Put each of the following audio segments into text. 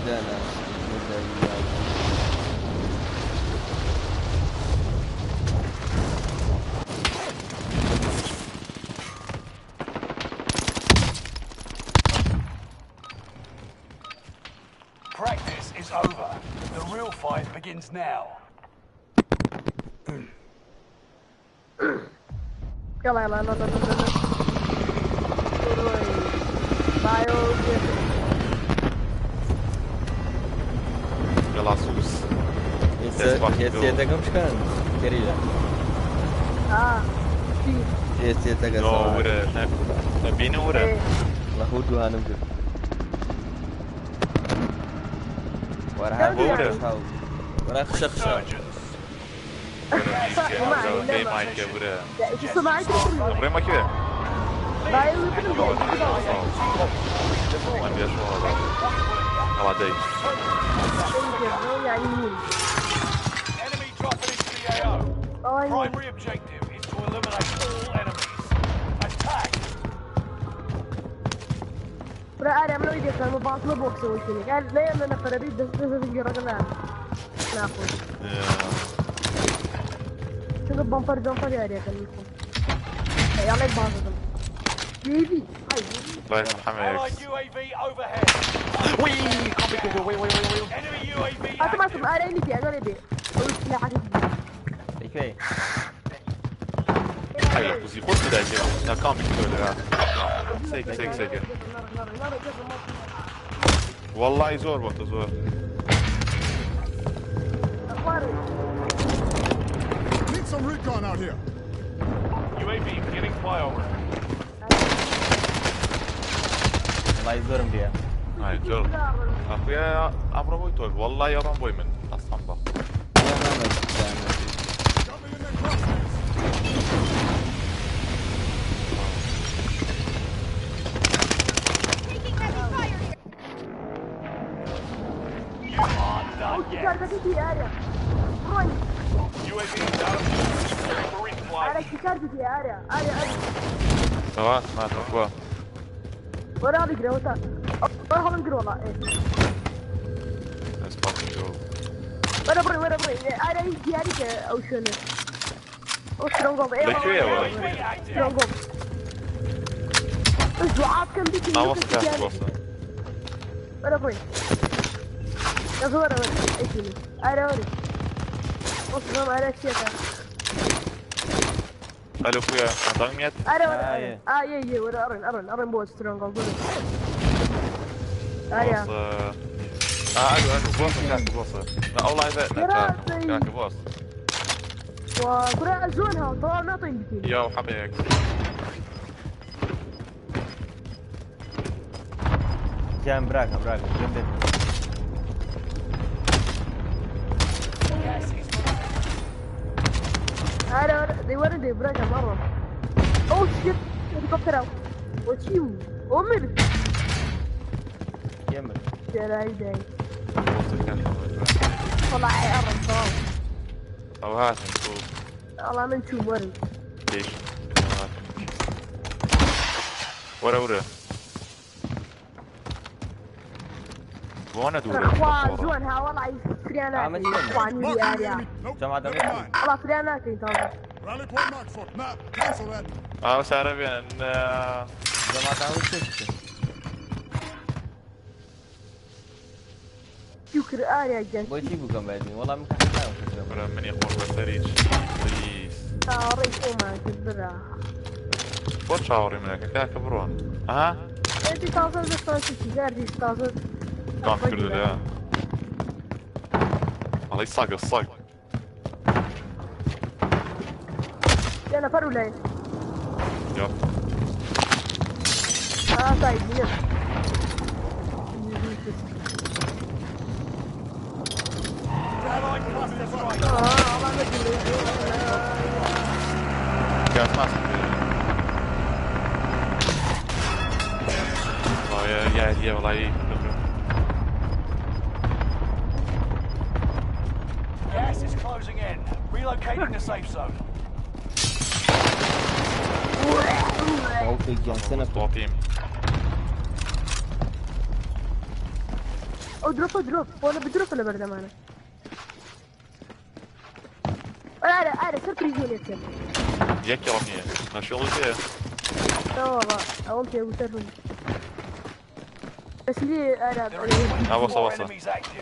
Practice is over. The real fight begins now. يلا يلا يلا يلا يلا عسوس. Esse tá buscando, querida. Ah, sim. Esse tá No, ورا نبينا ورا. الله هو دوها نبي. ورا ورا خشخشة. جاي معك يا ورا. شو معك؟ ورا ما كده. لا يمكن. ما بيشوا هذا. الله داي. Enemy dropping into the AO. Primary objective is to eliminate all enemies. Attack! ورا أنا من ويدي كانوا باطل بوكس وكذا قال لا أنا فربي بس رجعنا ناخذ. شنو بامبر جامبر يا ريت كلكم. يلا يباظهم. بيبي. الله يرحم حماك. UAV overhead. وي كومبيتيتور وي Enemy UAV. أنت ما سمع أنا نبي أنا نبي. لا حاجة. إيكي. حاجة كوزي خد كده يا كومبيتيتور. سيك. والله يزور وقت زور. Need some recon out here. UAV beginning flyover. الله يزورم بيها. هاي جور. أخويا عمرو بوي طول والله يا رام بوي من أصلا بقى. Jumping in their crosshairs. You are done yet. UAV down. Marine flight. سواء سمعت أخوة. ورا بيجري وتا ورا بيجري والله Let's fucking go. ورا بري انا يجي عليك او شنو او سترونغ ليش شوية ولا؟ سترونغ بس وعاد كان بيجي ما وصلت ورا بري يا ورا ايش انا وري وصلنا على الشيخ ألو أخويا أعطاني 100. انا يي ورا ارن بوس سترونغ يا ألو بوصل كاك بوصل. لا والله إذا كاك بوصل. وكرة أزونها طبعا ما طيبتين. يا وحبيك. جام براكا جنبك. they weren't they براكا مرة. Oh shit! helicopter out. What's you? عمر. يمر. جراي داي. بوصل كاك. والله عيارن طال. أو هات نشوف. والله من شو وري. ليش؟ ورا. وانا دوري. زونها والله فريانا. وعني يا. جماعة والله فريانا كنت هذا. Rally point marked for map. Cancel that. بس عربي ان جماعة شكر يا جنس. بوي تجيبوا كم بعدين والله ممكن حتلاقوا ورا من يخور بسريج بليز. طارق وما تبرع. بوت شاوري منك كاك برون. ها؟ انت تاصل بس تجاري تاصل. كان كله ده. الله يصاق الصاق. يلا فروا لين. يب. طيب يلا. كيف ما يا والله Gas is closing in. Relocating the safe zone. موقف جنسنا تعطيم. او دروب وانا بدروب ولا برد معنا لا سربريزين يا سيدي یک یامیه نشون که والله اول شيء وترفن بس لي انا وصل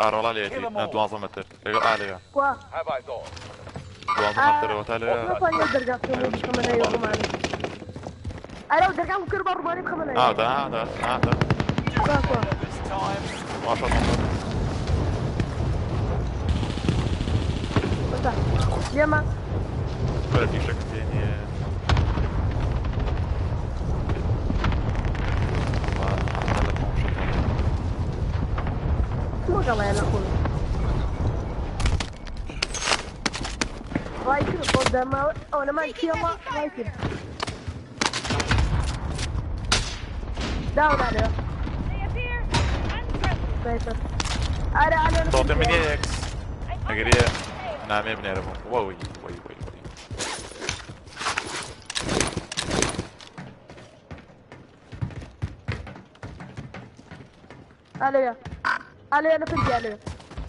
ارى لي دوازم متر عليها وا دوازم متر وتالي ما فاني درجة كمان ايوه معنا انا درجة ممكن برباني بخمن ايوه هذا ما شاء الله يما ولا في شك ثاني مو قال يا اخوي رايكر قدام انا ما في يلا رايكر داون عليه سايبر على صوت من اكس اقريه نعم ابن عربه وي علي انا فدي عليه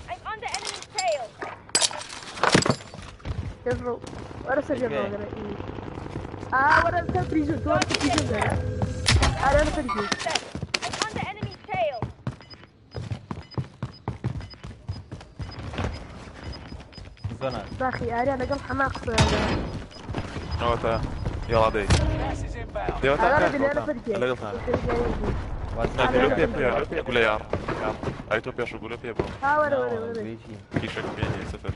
I'm on the enemy's tail. يفرو ورا سجل ورا التفريزون علي انا فدي I'm on the enemy's tail. زنا باخي علي انا قلب حماق نوتا يلا دي Gas is inbound. دي انا فدي لا قلت انا قول يا اي تو بيشو قول يا برو ورا كيشك بيني صفر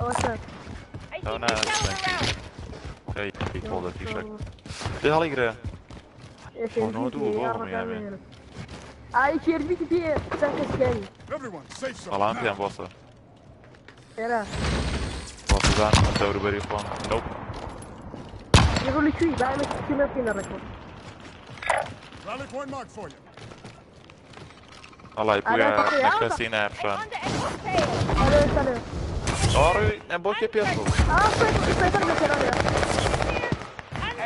وصل I see انا the tower around. اي فوضى كيشك دي هلا يقرا اي شير بيتي فيه ساكس كاني Everyone, safe zone. طلعان فيها بوصة ترى بوصة زان الدوري بري فون نوب يقول لي شوي بعد ما تشوفنا فينا الركض Rally point marked for you. الله يبويا نكاسينا I'm عفشان on the enemy's tail. هذا سلام اوري نبوكي بيشو سيطر مثلا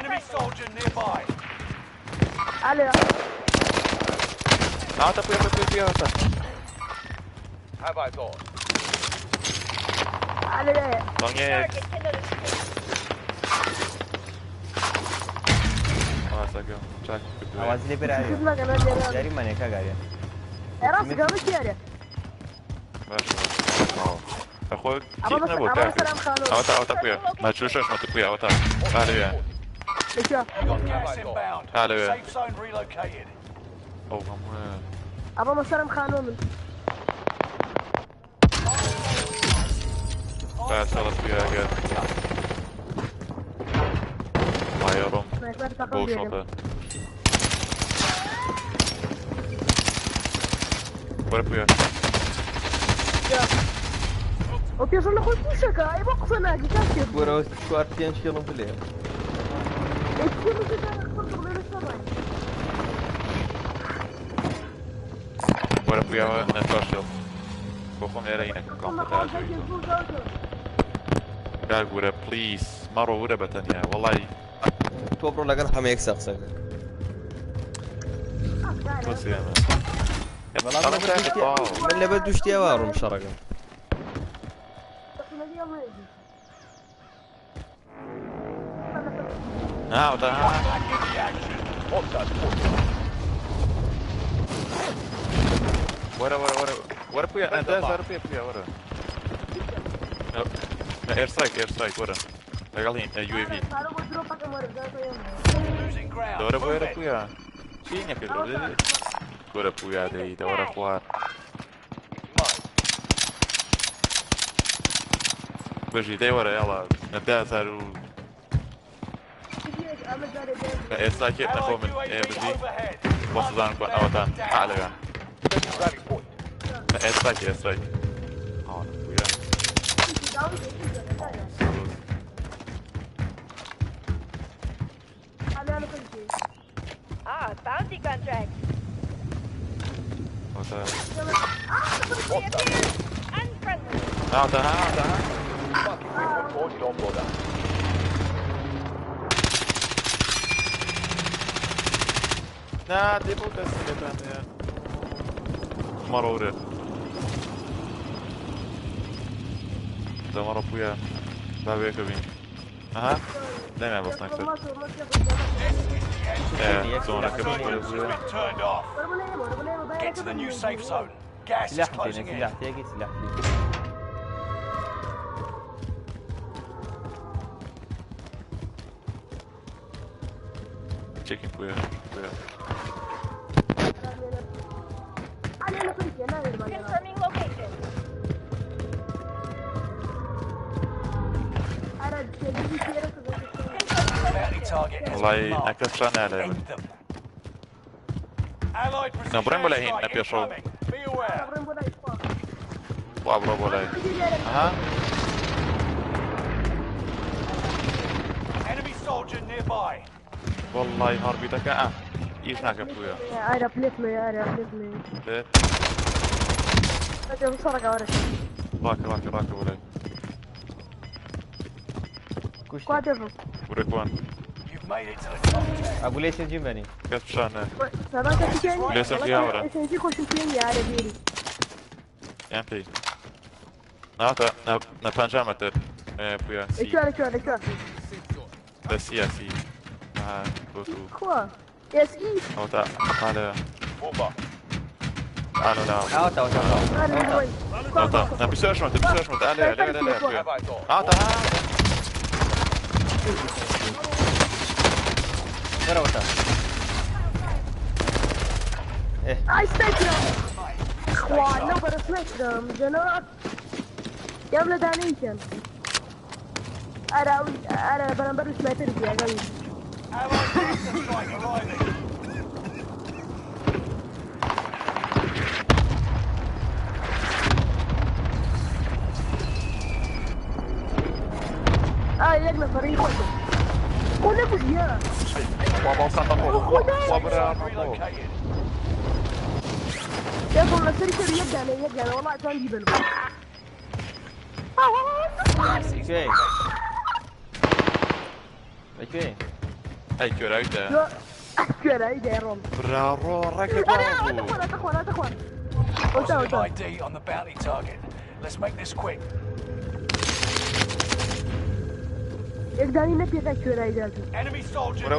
Enemy soldier nearby. علي تبويا Have I thought? علي طنيك Target killers. ساقو شاك आवाज नहीं पे आ रही شوفنا كمان يا यारी माने क्या गाड़ी راس قامش يا اخوي كيف أبا نبو مثلا تاكل خانون او تبويا ما تشوشش ما تبويا او تعال ليش Got gas inbound. Hello. Safe zone relocated. او ابا مثلا خانون بعد خلص فيها قال ما يرم بو شوطه وربيا وبيصل لخوي وشك اي وقفنا كاكيد पूरा شوارتين شيلهم في الليل يكون كده خطر غير السماء وربيا نتاشل بخون يرينك كم بتاعي قال قورا بليز مرة ورا بتنيا والله توبرو لقى حما يكسق سق بس يا والله من اللي بدوش تيوارم شرقه وده Back in the action. ورا بويا انت صار بويا ورا اير سترايك ورا قالين يو اي في Losing ground. دورا Move it. بويا شينيا كده ورا بويا دي دورا فوار بجي دي ورا يلا نبدا صاروا اير سترايك نفهم Allied ايه UAV بجي overhead. وصلان كون اوتان اعلى يعني اير سترايك هون بويا Ah, bounty contract. Unfriendly. تعال لا دي بوكس مرة ورا to ma ropuję. Prawie jak robię. Aha. Daj mnie was na chcę. Zona kapuje. Has been turned off. Get to the new safe zone. Gas is Silah closing dene, in. silah tiga silah. Checking puję. Confirming location. Bounty target has Wallahi, been na marked. kastranę, ale... End them. Allied precision broń bolej strike na pierwszą. incoming. Be aware. Łabro bolej. Aha. Enemy soldier nearby. Wallahi harbi taka. Idź na kapuję. Era plifme, era plifme. Ty. Hadi بسرعة كوارث. Raka bolej. كوادرفو. Urekwan. You've made it to the top 10. Abu ليش تجيبني؟ Kastranę. سبعة كتير. Lecę w Jaura. سنتي كوشتين يا عربي. MP. No to na panżametr. Puję. لكوا. To CSI. Aha, po prostu. كوا. يسكي. O ta, ale... Ale no. اوت اوت اوت. أنا هوي. No to, napisałeś mu, ale... A ta! Where was that? I sniped them. Wow, no, but I sniped them. جنات. يا ولد عليكم. أنا بنبر سنايبر يا غالي. Allied cluster strike arriving. يجمع فريق ولا مش يا. Relocated. يا والله سريع يبدأ والله كان جبل. Okay. Okay. Hej, kör ut det. Ja, كده ايه ده يا رام. Bra, räcker لا تخوان. Positive ID on the bounty target. Let's make this quick. يقدرني نبي ذاك كده ايه. Enemy soldier Ura.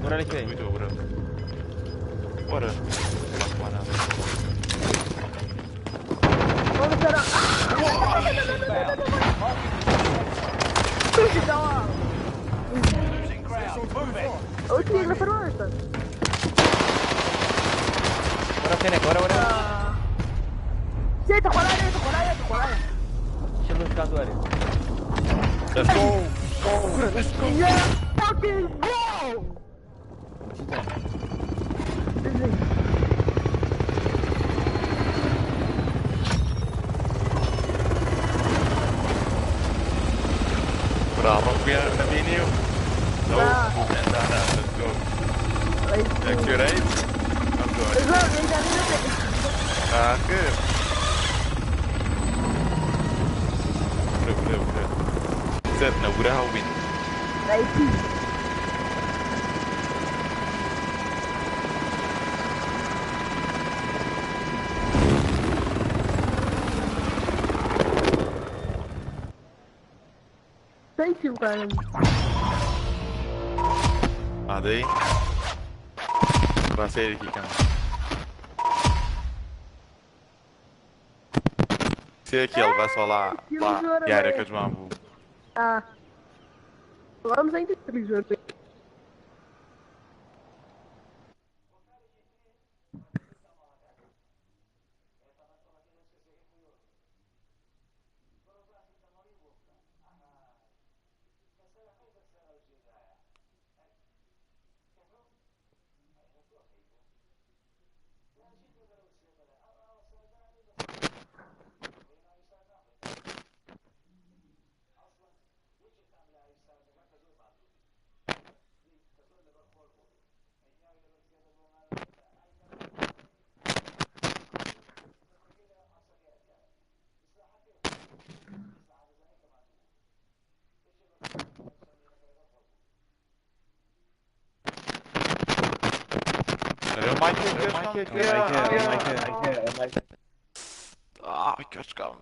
Where are you? Ura. والله ترى. كل دواء. Losing ground. Move it. قلت لي فرونت. Where? سيت خلايا. شنو كان دواري؟ Let's go! يا fucking go. Bravo, nabini ju. No, let's go. Accurate. I'm good. Good. Bra. Set na ura har win. Thank you, man. Hadi. Vad säger du, Kikan? Se aqui, ele vai só lá. E a área que eu desmambo. Vamos ainda televisor. Vilket skam.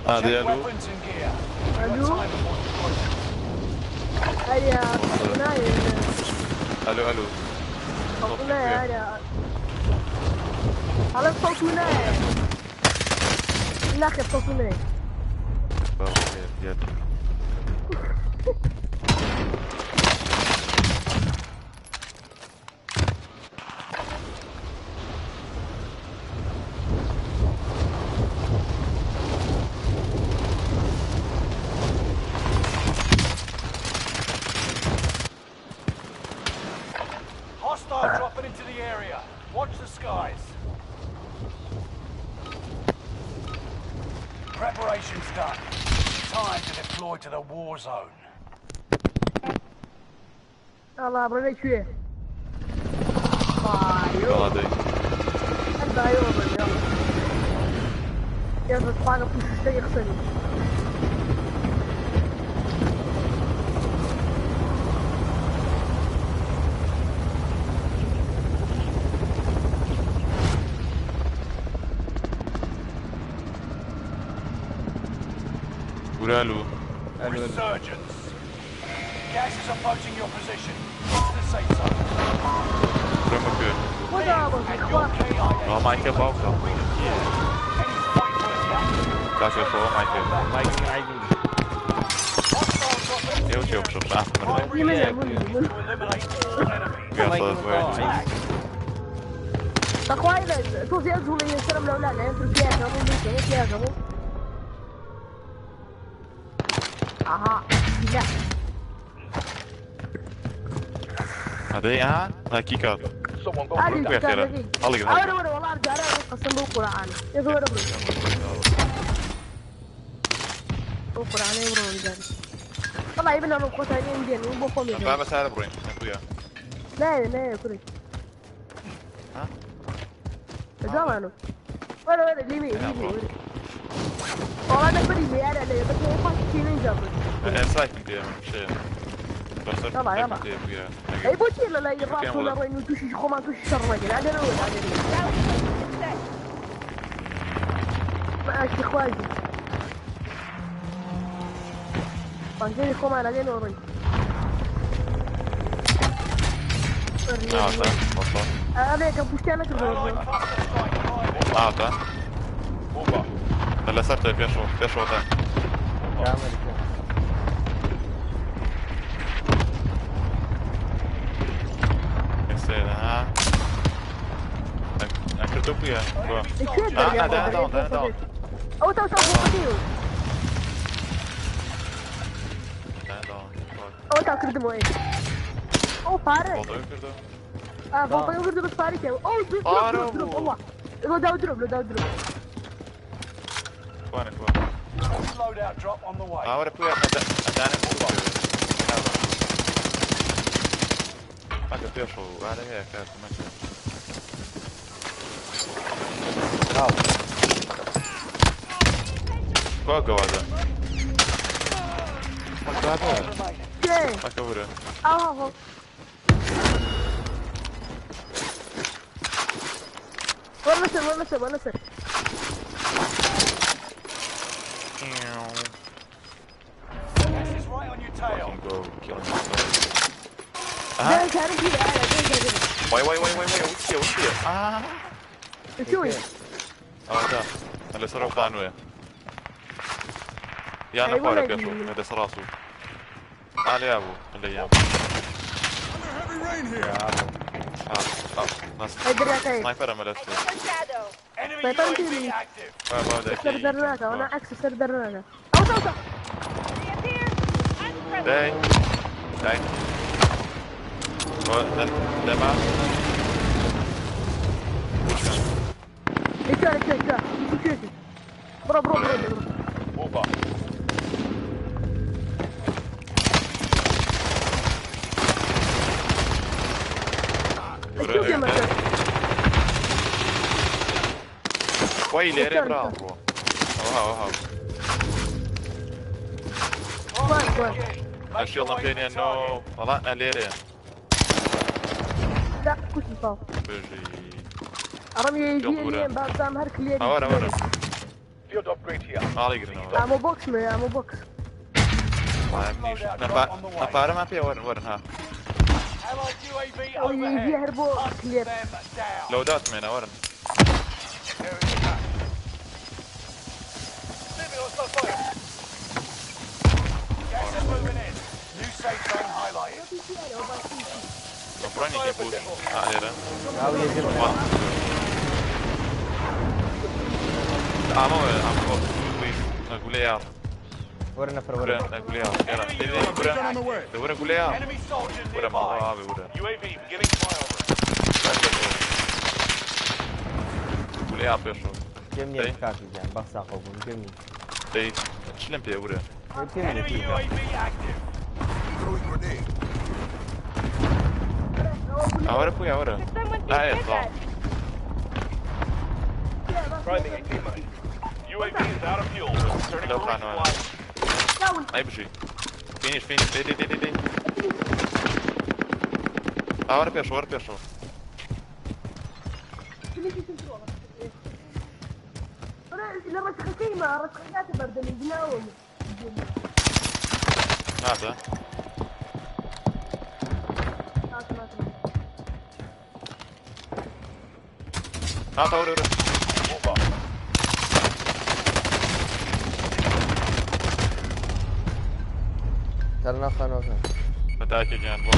هذه Check الو weapons and gear. Hello? Time before deployment. هيا هنايا الو الو صوت هنايا هيا على الصوت هنايا لا أخي الصوت هنايا Hostile dropping into the area. Watch the skies. Preparations done. Time to deploy to the war zone. الله بريك شوية هذه هذا يوم يلا يلا تطلع في الشيء يخسرني الو Resurgence. Gas is approaching your position. It's the safe zone. برمك وده أبو And your KIA. اه مايك باوكا Any fight worthy action. كاشف فوق مايك مايك عايزين Hostile dropping into يوم the شوف area. شوف احمد Primary objective is to eliminate all enemies. يا مايك صوت عايز تقوى توزي أجهل إن يسلم الأولاد يعني أنتوا فيها كمون ليك فيها كمون أها لا هذه ها هاكي كات هذه يا كان خير دقيق الله يقدر أنا والله أرجع أنا قسم بالقرآن يا زول أبو القرآن يبرو رجال والله يبنا من قوتين دين وبقوم يجوا فاهم بس هذا برين اخويا لا كوري ها زمانه ولا ليمي والله أنا بدي لي أنا ليه بس هو فاش كيلين جابر انا سايكل دي شيء بس يلا يلا أي بوتي لا يراس ولا رين وتوشي خما توشي شر رجل هذا هو هذا ماشي خواجي فانجيني خما لا جين وري هذا كان بوشتي أنا كذا تا اوبا هلا صرت بيشو تا كامل يصير ها اكلتو فيها داون أو تو فوقتيو أو تا كردمو إيه أو فارق فوقتيو كردو بس فارق يا أو دروب والله لو داو دروب كوان Loadout drop on the way. ورا كويا ادانا ما كبيشو على هيك فوق هذا كيف ما كبره أهو وين نصر Gas is right on your tail. go kill him ده كان كده واي وش شوي ده اللي صار قانوية يا انا أيوة فارق لا يشوف دي. هذا راسه تعال يا ابو الايام Heavy rain here. ناس أدري كيف سنايبر عملت I see a shadow. Enemy Wait, don't UAV do me. active. سر دراجة وأنا عكس سر دراجة أو Reappear. Unpresent. داي ده ما ليش برو اوبا وي ليري برافو اوها اشي الله مبيني انه والله ليري لا كوش صار بيجي رمي يجي بام هر كلير ورا Field upgrade here. علي قرنا عمو بوكس ما عمو بوكس نفارة ما فيها ورن ها Allied UAV يجي overhead. هربو Hunt كلير them down. لودات منا ورن There is that. Moving on to fire. Gas is moving in. New safe zone highlighted. براني يجيبوش هيرا او يجرب عمو نقول يا ورا نفر ورا ورا نقول يا يلا ورا نقول يا Enemy soldier ورا ما nearby. هابي ورا UAV beginning flyover. نقول يا بيشو كمني كافي جان بخساقه كمني دي شلون بيه ورا Enemy UAV active. Throwing grenade. ورا بويا ورا Could someone لا take يطلع that? Priming a teammate. UAV is out of fuel. Turning لو for كانوا resupply. ما يمشي فينيش دي ورا بيشو لا رسخ كيما رسخ برد الجناوي هذا هذا ورا ترى خانوك متأكد يعني بو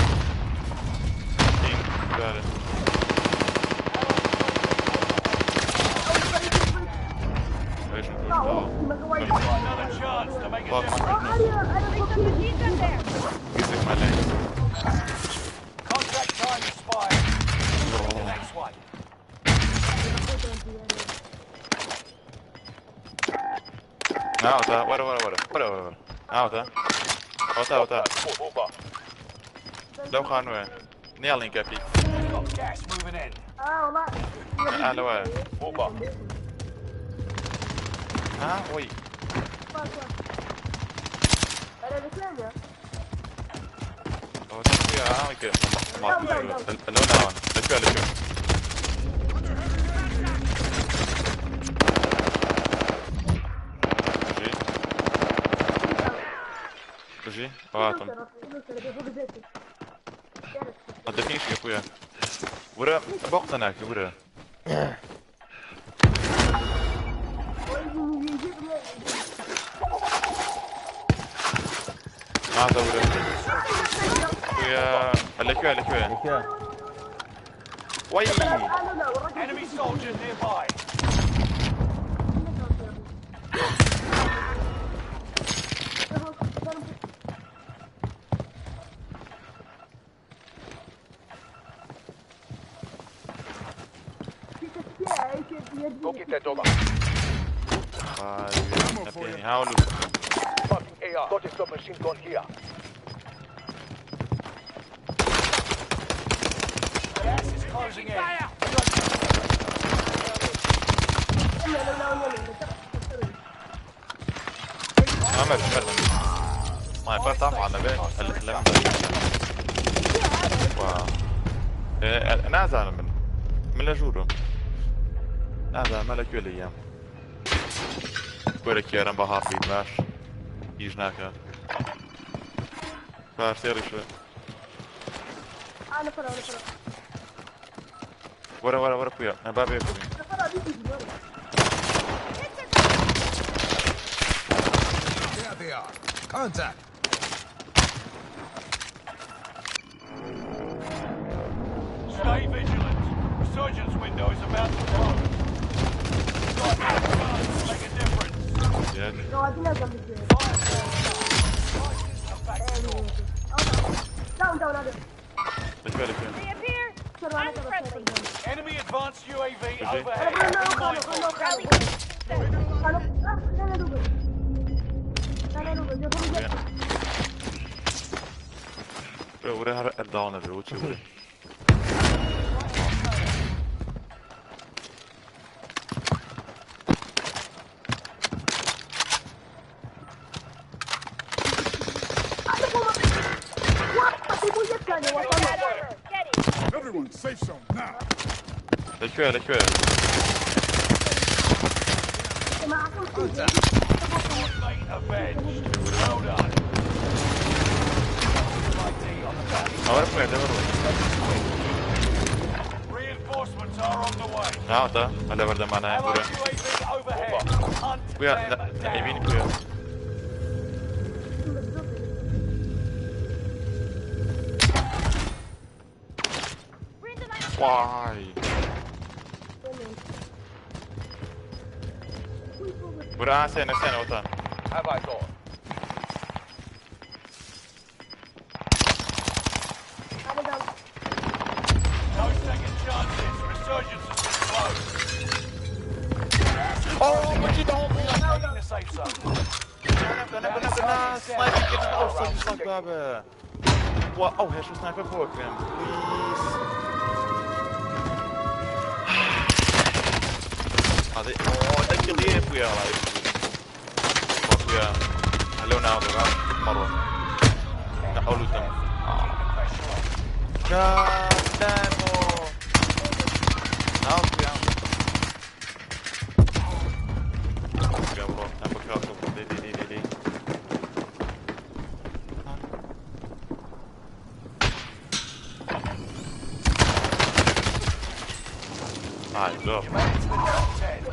كين داري ايش نقول Another chance to make a Fuck. difference. Bring some machines up there. قصدك مالي Contract time expired. The next one. اوتا ورا اوتا لو خانوا نيالين كافي Got gas moving in. والله اهلا وين Over. وي انا بسلم هو تسوية ويك ما اللون هون لشو تجي واتم ما تدفنيش يا اخويا ورا بوقتناك ورا هذا ورا اخويا لكوا وي Enemy soldier nearby. Go get that dollar. حاولوا Fucking AR. Got a submachine gun here. Gas is closing in. عمل ما يفتح على بالي انا ازعل من لاجورو ازعل مالك الايام كورك يا رمبا هافي باش يجناك فارسيري شو انا فرا ورا بويا انا بابي يكوني There they are. Contact. Stay vigilant. Resurgence window is about to close. Make a difference. يعني لو عايزين نرجع داون هذا بالك Reappear. Unfriendly. Enemy advanced UAV Okay. ورا الداون الروتش ورا Everyone, safe zone now. لشوية لشوية. Mate avenged. Well done. Ahora fue, de verdad. Reinforcements are on the way. Nada, هلا برد معنا Allied كورة. UAV overhead. Hunt كويا them لا down. نحيبين كويا. واي. برا سنة وطن. Have I got? No second chances. Resurgence has been closed. Oh, but you don't. Taking the safe zone. أنا سنايبر كده أوصل مصاب بابا. واو هي شو سنايبر فوق كم. بليز. هذه ده كذي فويا لايف. فويا. هلو نابغة مرة. نحاول الدم. كلامه. ناو فويا. يا برو نبغى كاتب دي. Alright, go. You made it to the top 10.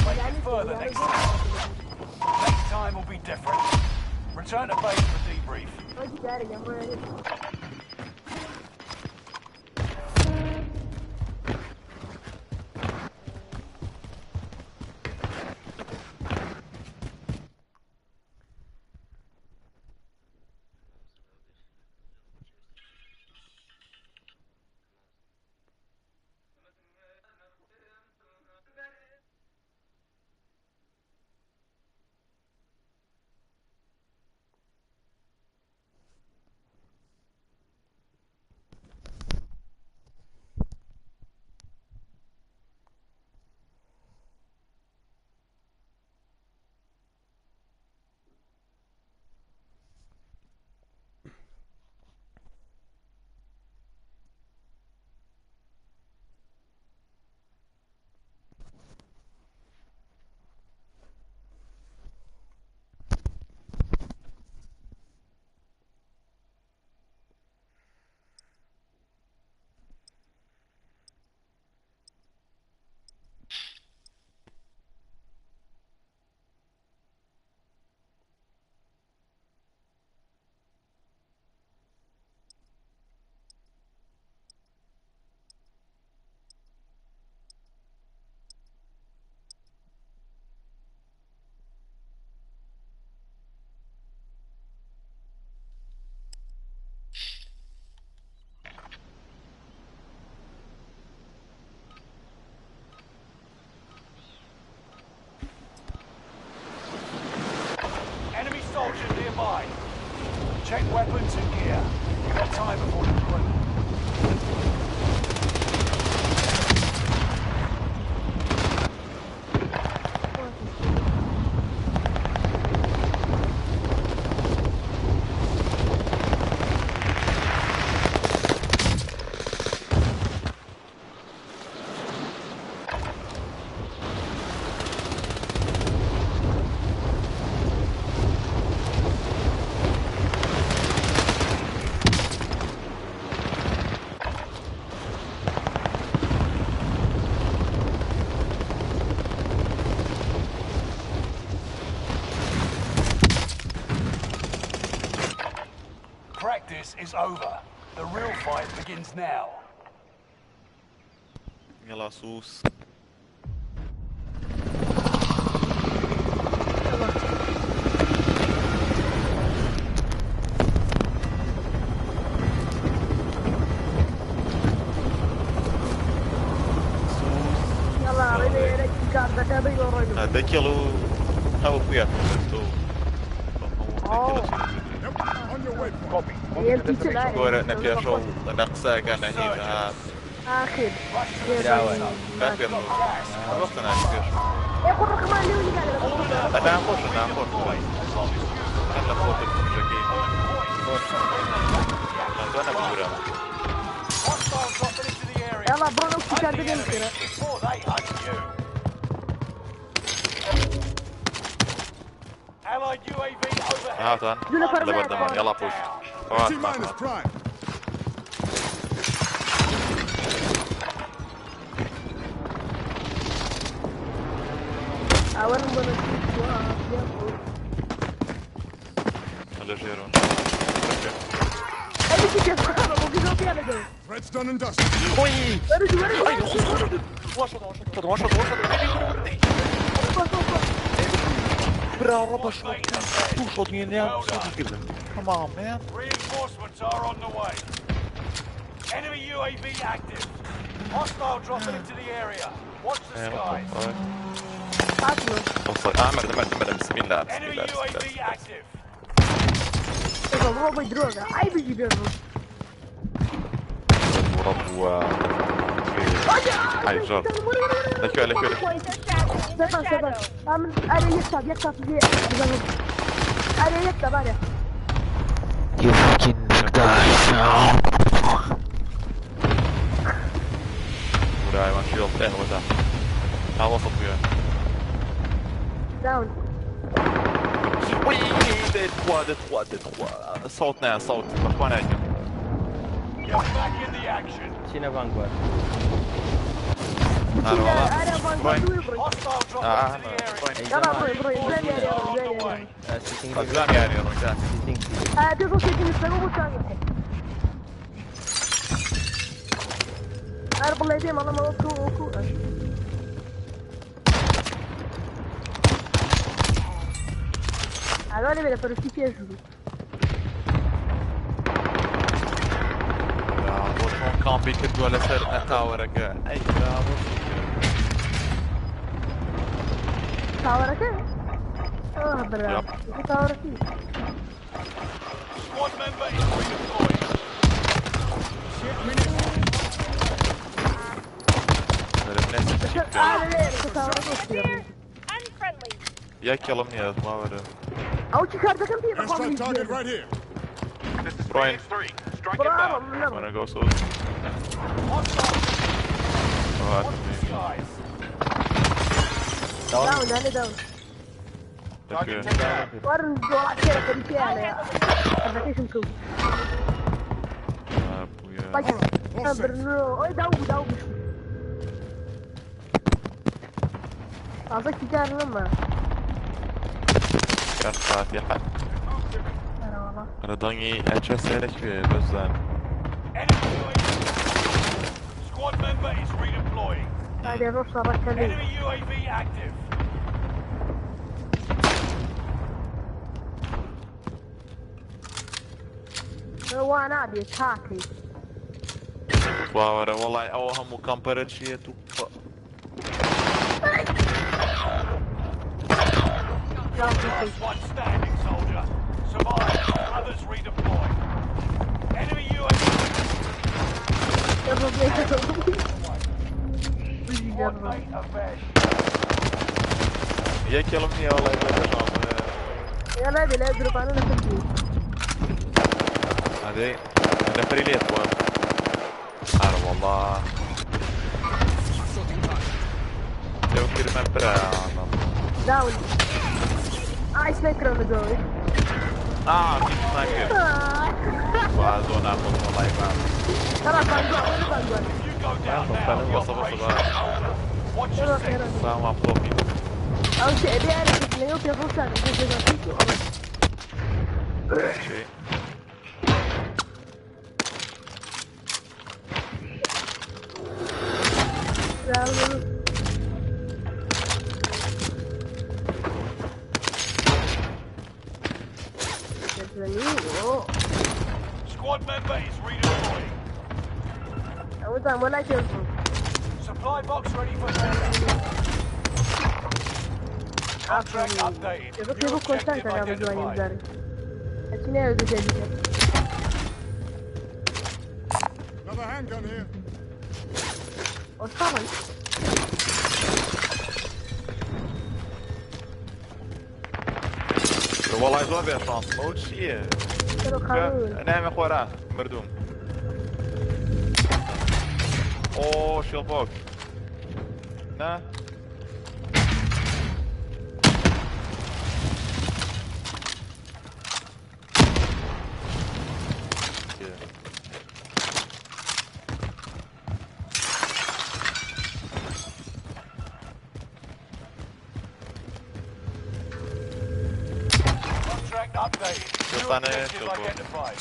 Make it further next time. Next time will be different. Return to base for debrief. Enemy soldiers nearby. Check weapons and gear. You've got time before deployment. Practice is over. The real fight begins now. يلا سوس. هذا كيلو هاو فيها On your way, Copy. كورة نبي شو نقصة كان هنا آخر كافر الوقت أنا أشكر يقول رقم اللي ولي قال أنا أخوش أنا أخوش أنا بقول Hostile dropping يلا برونو Hunt كان the بدين enemy كده. before they hunt you. Allied UAV overhead. هاتان دون فرمان. لبر دمان يلا بوش T minus prime. أول مرة الجيرون أنا كيف أفكر ممكن أوكي أنا جاي. Threats done and dusted. برا ربا شو شوط يا Come on man. Reinforcements are on the way. Enemy UAV active. Hostile dropping into the area. Watch the skies. وصل مرد بسم الله بسم Enemy الله UAV active. هو بيدروغ أي بيجي بيدروغ. ورب و هاي جر لك سبب أنا يكتب زي أنا يكتب أنا. You fucking guys. وراي ما شيل ايه ودا ها وسط وياه داون. وي دتوا صوتنا صوت اخوانا Get back in the action. Cine vanguard? هلا والله أنا وين Hostile dropping into the area. يلا بروي Reinforcements are on the way. قدام يعني رجال تقول كيف نستلم وتاني. أنا بالله يديم أنا ما أكو. هذول بيدا فرشتي فيها شو. وشون كان بيكد ولا سر تاورك اي تاورك؟ برا. تاورك. Squad member is redeployed. Unfriendly. ياك يلا مني ما ورا أو تكارد كم فيه؟ Airstrike target right here. وين برافو. وانا جو صوت Skies. داون أنا داون. ورن جوا كذا فرشتي أنا. أبغى كم. طيب. برنو. أي داون. أعطيك تجار لما. كانت فاتحة أنا والله. انا ضني اتشسلك في بزان Enemy UAV. Squad member is redeploying. هذه الروس صارت كذي. Enemy UAV active. هو أنا أبي تاكي. ورا والله اوهم وكامبرت شيء Last one standing, soldier. Survive. Others redeploy. Enemy UAV. Squad mate avenged. ياك يلا مني والله يا لا لا يضرب أنا نفسي. هذه نفري لي اخوان انا والله لو كلمة برا داون. عايش فكرة مدوي. في سنايبر وازون اخذ والله يبان ترى بنقول. You go down now. The صبر operation صبر is over. Watch your six. سامع فوقي أو شيء أبي أعرف إنه يوم فرصة شيء Squad member is redeploying. أود ولا شيء. Supply box ready for pickup. Contract updated. يبقى New يبقى كونتنت objective أنا بدواني identified. مدري. لكن أنا بدي أجي. Another handgun here. وصلنا. والله زور بيا شانس موت شيء ترى قانون. نعم اخوان مردوم Åh, kör bak. Nej. Contract updated. New stannar objective helt upp. identified.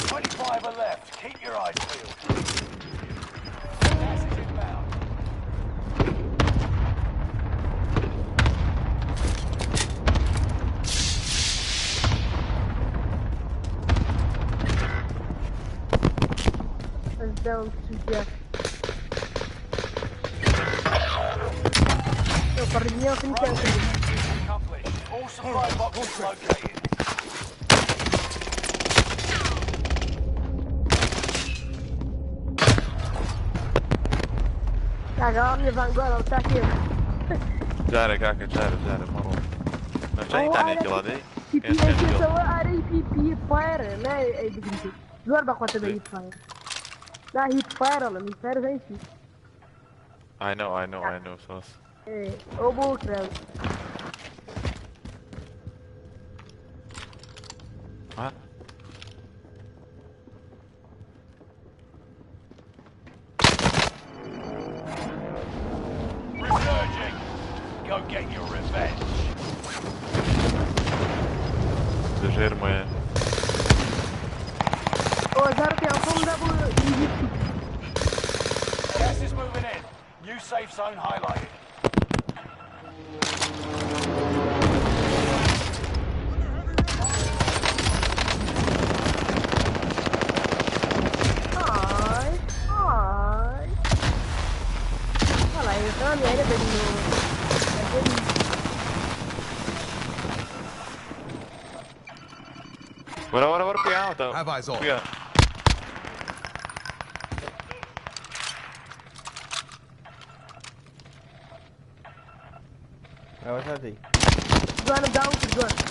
25 are left. Keep your eyes peeled. Gas is inbound. Let's down to death. Eu parei de minha frente. Accomplished. All supply boxes located. Agora me vai agora, tá aqui. Jare kanka, jare marro. Men känner inte han gick alla dig? PP سواء اري بي بي فاير لا اي دقيقة زور بقى تبع هيت فاير لا هيت فاير ولا مش فاير زي شيء I know خلاص. ايه ابو كراو ها؟ Resurging. Go get your revenge. Держи او زارك يا قوم ده ابو Gas is moving in. New safe zone highlighted. Ai. Olha aí, então a minha era bem ورا بيعه ده. Have eyes on. بيعه. What's happening? Joana down to Joana.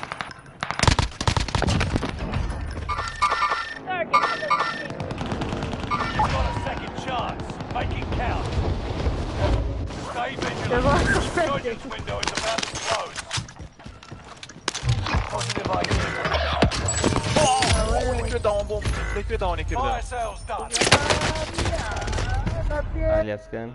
You've got a second chance. Make it count. Stay vigilant. The resurgence window is about to close. Positive ID. Likvidar honom. Fire sales done. Alias scan.